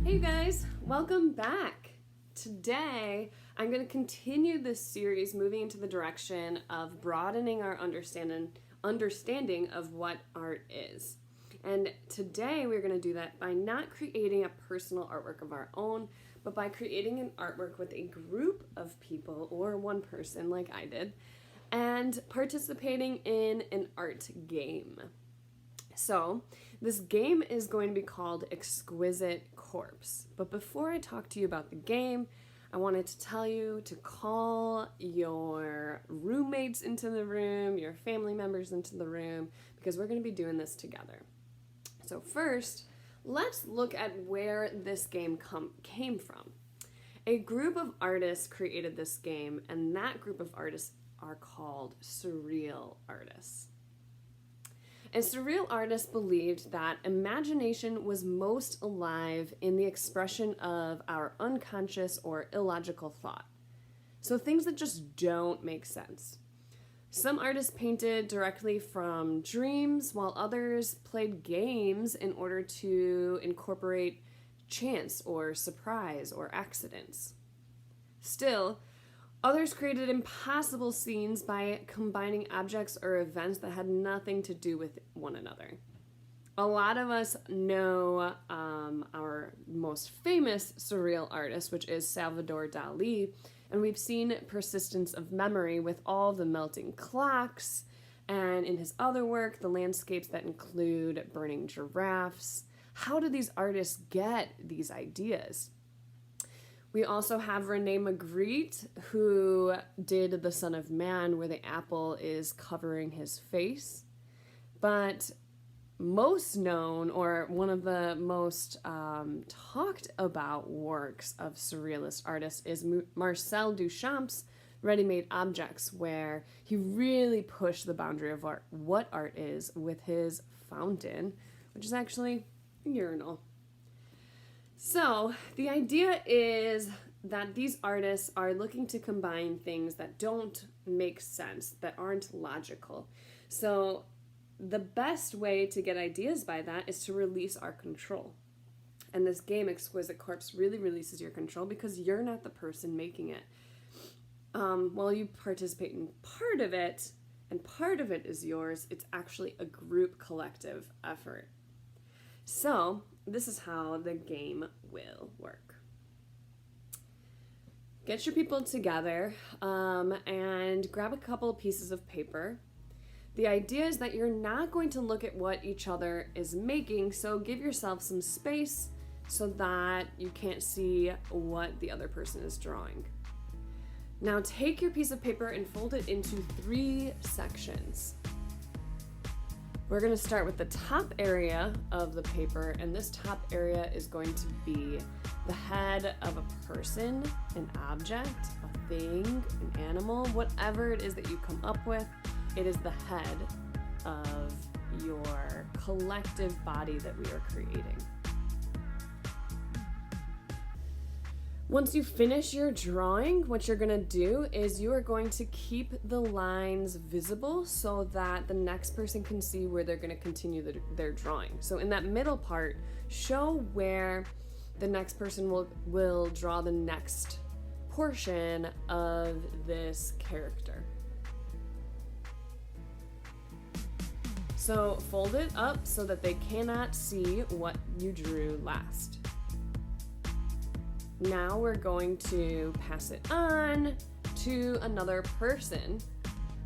Hey you guys, welcome back. Today, I'm going to continue this series moving into the direction of broadening our understanding of what art is. And today we're going to do that by not creating a personal artwork of our own, but by creating an artwork with a group of people or one person like I did, and participating in an art game. So, this game is going to be called Exquisite Corpse. But before I talk to you about the game, I wanted to tell you to call your roommates into the room, your family members into the room, because we're going to be doing this together. So first, let's look at where this game came from. A group of artists created this game, and that group of artists are called surreal artists. And surreal artists believed that imagination was most alive in the expression of our unconscious or illogical thought. So things that just don't make sense. Some artists painted directly from dreams, while others played games in order to incorporate chance or surprise or accidents. Still, others created impossible scenes by combining objects or events that had nothing to do with one another. A lot of us know our most famous surreal artist, which is Salvador Dali, and we've seen persistence of memory with all the melting clocks, and in his other work, the landscapes that include burning giraffes. How do these artists get these ideas? We also have Rene Magritte, who did The Son of Man, where the apple is covering his face. But most known, or one of the most talked about works of surrealist artists is Marcel Duchamp's Ready-Made Objects, where he really pushed the boundary of what art is with his fountain, which is actually a urinal. So, the idea is that these artists are looking to combine things that don't make sense, that aren't logical. So, the best way to get ideas by that is to release our control. And this game, Exquisite Corpse, really releases your control because you're not the person making it. While you participate in part of it, and part of it is yours, it's actually a group collective effort. So, this is how the game will work. Get your people together and grab a couple of pieces of paper. The idea is that you're not going to look at what each other is making, so give yourself some space so that you can't see what the other person is drawing. Now take your piece of paper and fold it into 3 sections. We're going to start with the top area of the paper, and this top area is going to be the head of a person, an object, a thing, an animal, whatever it is that you come up with. It is the head of your collective body that we are creating. Once you finish your drawing, what you're going to do is you are going to keep the lines visible so that the next person can see where they're going to continue their drawing. So in that middle part, show where the next person will draw the next portion of this character. So fold it up so that they cannot see what you drew last. Now we're going to pass it on to another person,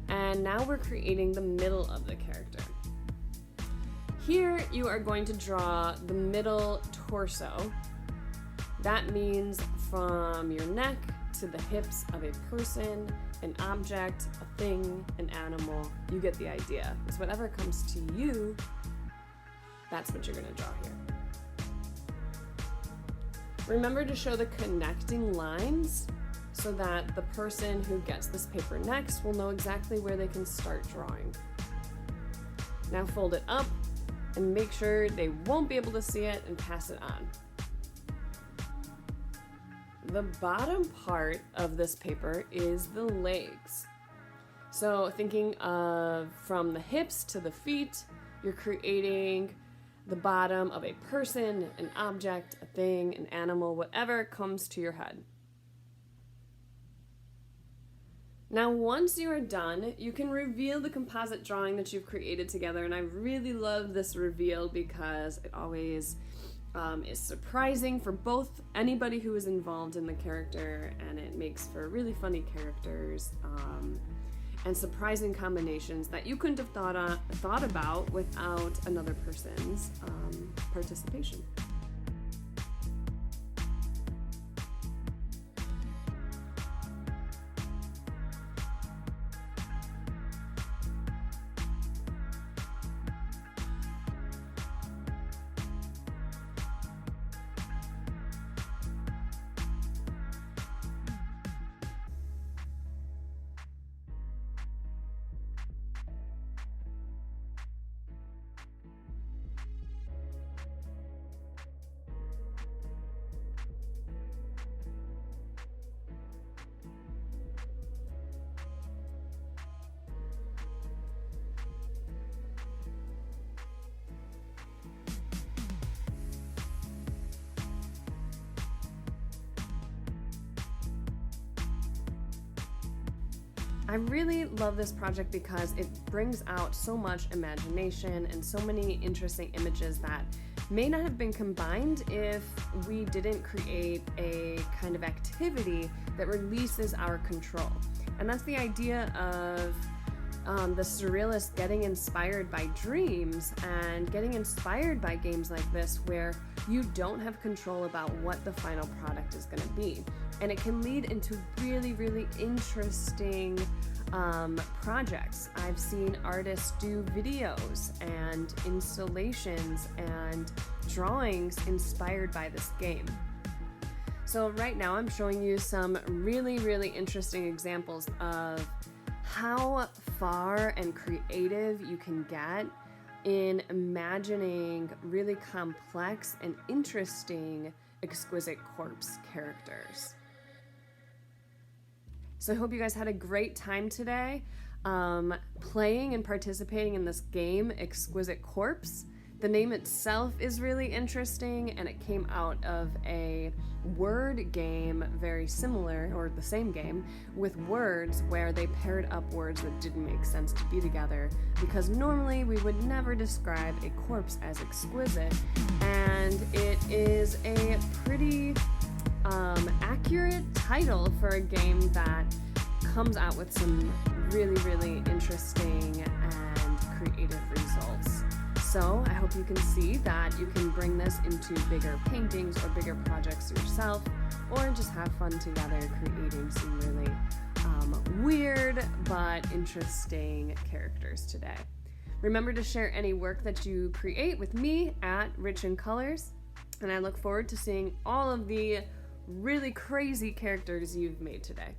and now we're creating the middle of the character. Here you are going to draw the middle torso. That means from your neck to the hips of a person, an object, a thing, an animal. You get the idea. It's whatever comes to you, that's what you're going to draw here. Remember to show the connecting lines so that the person who gets this paper next will know exactly where they can start drawing. Now fold it up and make sure they won't be able to see it and pass it on. The bottom part of this paper is the legs. So thinking of from the hips to the feet, you're creating the bottom of a person, an object, a thing, an animal, whatever comes to your head. Now, once you are done, you can reveal the composite drawing that you've created together, and I really love this reveal because it always is surprising for both anybody who is involved in the character, and it makes for really funny characters and surprising combinations that you couldn't have thought about without another person's participation. I really love this project because it brings out so much imagination and so many interesting images that may not have been combined if we didn't create a kind of activity that releases our control. And that's the idea of the Surrealist getting inspired by dreams and getting inspired by games like this where you don't have control about what the final product is going to be. And it can lead into really, really interesting projects. I've seen artists do videos and installations and drawings inspired by this game. So right now I'm showing you some really, really interesting examples of how far and creative you can get in imagining really complex and interesting Exquisite Corpse characters. So I hope you guys had a great time today playing and participating in this game, Exquisite Corpse. The name itself is really interesting, and it came out of a word game very similar, or the same game, with words where they paired up words that didn't make sense to be together, because normally we would never describe a corpse as exquisite, and it is a pretty accurate title for a game that comes out with some really, really interesting and creative results. So I hope you can see that you can bring this into bigger paintings or bigger projects yourself, or just have fun together creating some really weird but interesting characters today. Remember to share any work that you create with me at Rich in Colors, and I look forward to seeing all of the really crazy characters you've made today.